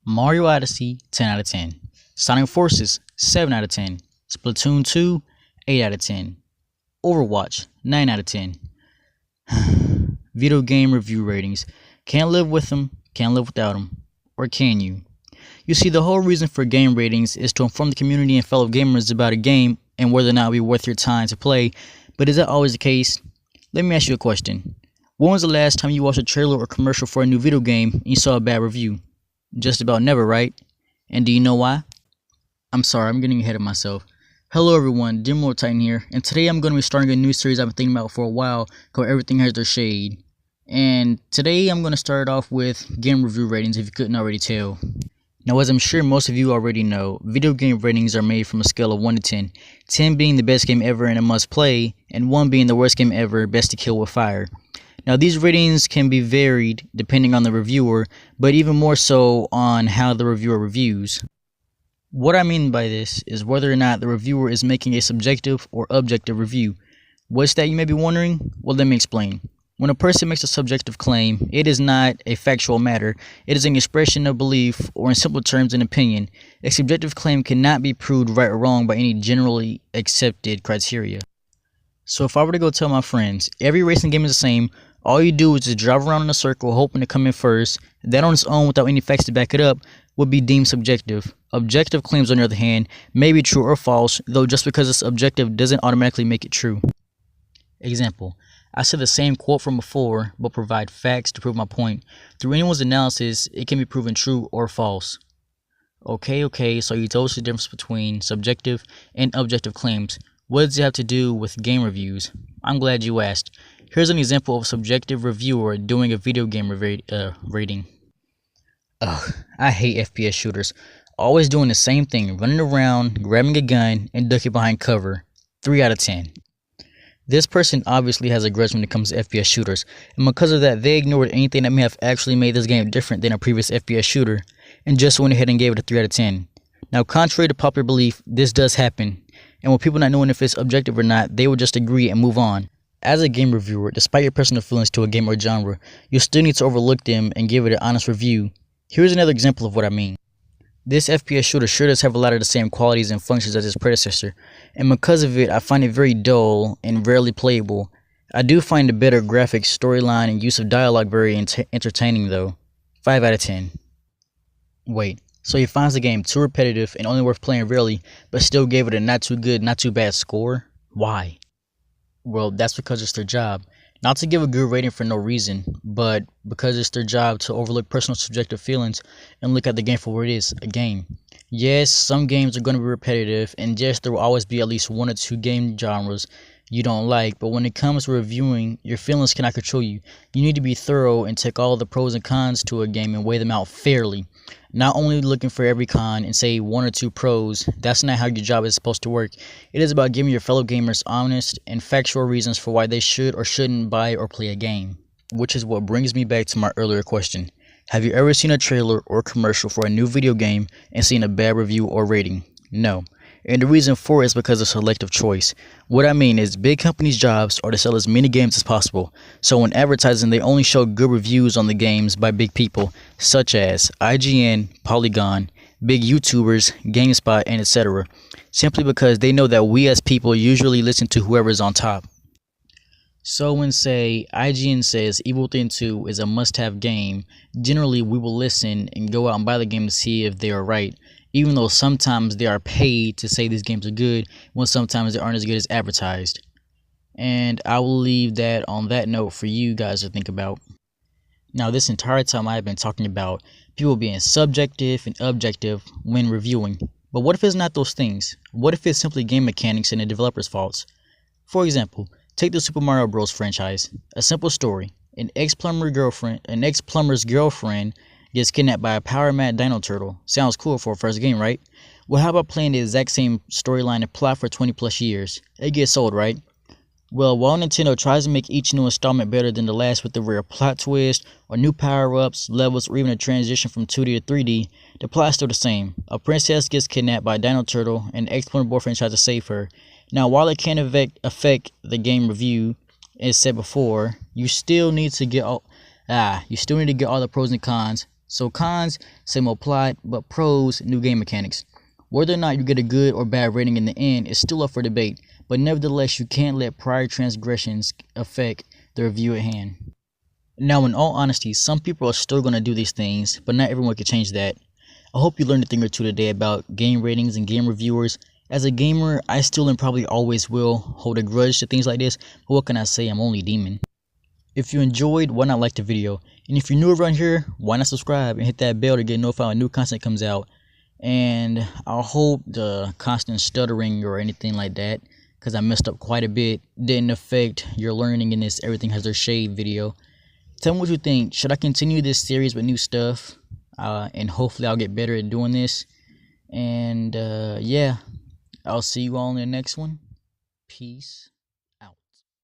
Mario Odyssey, 10 out of 10. Sonic Forces, 7 out of 10. Splatoon 2, 8 out of 10. Overwatch, 9 out of 10. Video game review ratings. Can't live with them, can't live without them. Or can you? You see, the whole reason for game ratings is to inform the community and fellow gamers about a game and whether or not it will be worth your time to play. But is that always the case? Let me ask you a question. When was the last time you watched a trailer or commercial for a new video game and you saw a bad review? Just about never, right? And do you know why? I'm sorry, I'm getting ahead of myself. Hello everyone, Dim Lord Titan here, and today I'm going to be starting a new series I've been thinking about for a while called Everything Has Their Shade. And today I'm going to start off with game review ratings, if you couldn't already tell. Now, as I'm sure most of you already know, video game ratings are made from a scale of 1 to 10, 10 being the best game ever and a must play, and 1 being the worst game ever, best to kill with fire. Now, these ratings can be varied depending on the reviewer, but even more so on how the reviewer reviews. What I mean by this is whether or not the reviewer is making a subjective or objective review. What's that, you may be wondering? Well, let me explain. When a person makes a subjective claim, it is not a factual matter. It is an expression of belief, or in simple terms, an opinion. A subjective claim cannot be proved right or wrong by any generally accepted criteria. So if I were to go tell my friends, every racing game is the same, all you do is just drive around in a circle hoping to come in first, that on its own without any facts to back it up would be deemed subjective. Objective claims, on the other hand, may be true or false, though just because it's objective doesn't automatically make it true. Example. I said the same quote from before, but provide facts to prove my point. Through anyone's analysis, it can be proven true or false. Okay, so you told us the difference between subjective and objective claims. What does it have to do with game reviews? I'm glad you asked. Here's an example of a subjective reviewer doing a video game rating. Ugh, I hate FPS shooters. Always doing the same thing, running around, grabbing a gun, and ducking behind cover. 3 out of 10. This person obviously has a grudge when it comes to FPS shooters, and because of that, they ignored anything that may have actually made this game different than a previous FPS shooter, and just went ahead and gave it a 3 out of 10. Now, contrary to popular belief, this does happen, and with people not knowing if it's objective or not, they will just agree and move on. As a game reviewer, despite your personal feelings to a game or genre, you still need to overlook them and give it an honest review. Here's another example of what I mean. This FPS shooter sure does have a lot of the same qualities and functions as its predecessor, and because of it, I find it very dull and rarely playable. I do find the better graphics, storyline, and use of dialogue very entertaining though. 5 out of 10. Wait, so he finds the game too repetitive and only worth playing rarely, but still gave it a not too good, not too bad score? Why? Well, that's because it's their job. Not to give a good rating for no reason, but because it's their job to overlook personal subjective feelings and look at the game for what it is, a game. Yes, some games are going to be repetitive, and yes, there will always be at least 1 or 2 game genres you don't like, but when it comes to reviewing, your feelings cannot control you. You need to be thorough and take all the pros and cons to a game and weigh them out fairly. Not only looking for every con and say 1 or 2 pros. That's not how your job is supposed to work. It is about giving your fellow gamers honest and factual reasons for why they should or shouldn't buy or play a game. Which is what brings me back to my earlier question. Have you ever seen a trailer or commercial for a new video game and seen a bad review or rating? No. And the reason for it is because of selective choice. What I mean is, big companies' jobs are to sell as many games as possible. So when advertising, they only show good reviews on the games by big people, such as IGN, Polygon, big YouTubers, GameSpot, and etc. Simply because they know that we as people usually listen to whoever's on top. So when, say, IGN says Evil Within 2 is a must-have game, generally we will listen and go out and buy the game to see if they are right. Even though sometimes they are paid to say these games are good, when sometimes they aren't as good as advertised. And I will leave that on that note for you guys to think about. Now, this entire time I have been talking about people being subjective and objective when reviewing. But what if it's not those things? What if it's simply game mechanics and the developer's faults? For example, take the Super Mario Bros. Franchise. A simple story. An ex-plumber's girlfriend gets kidnapped by a power-mad dino turtle. Sounds cool for a first game, right? Well, how about playing the exact same storyline and plot for 20 plus years? It gets sold, right? Well, while Nintendo tries to make each new installment better than the last with the rare plot twist, or new power-ups, levels, or even a transition from 2D to 3D, the plot's still the same. A princess gets kidnapped by a dino turtle, and the ex-plumber boyfriend tries to save her. Now, while it can't affect the game review, as said before, you still need to get all the pros and cons, So cons, same old plot, but pros, new game mechanics. Whether or not you get a good or bad rating in the end is still up for debate, but nevertheless you can't let prior transgressions affect the review at hand. Now in all honesty, some people are still going to do these things, but not everyone can change that. I hope you learned a thing or two today about game ratings and game reviewers. As a gamer, I still and probably always will hold a grudge to things like this, but what can I say, I'm only demon. If you enjoyed, why not like the video? And if you're new around here, why not subscribe and hit that bell to get notified when new content comes out? And I hope the constant stuttering or anything like that, because I messed up quite a bit, didn't affect your learning in this Everything Has Their Shade video. Tell me what you think. Should I continue this series with new stuff? And hopefully I'll get better at doing this. And yeah, I'll see you all in the next one. Peace.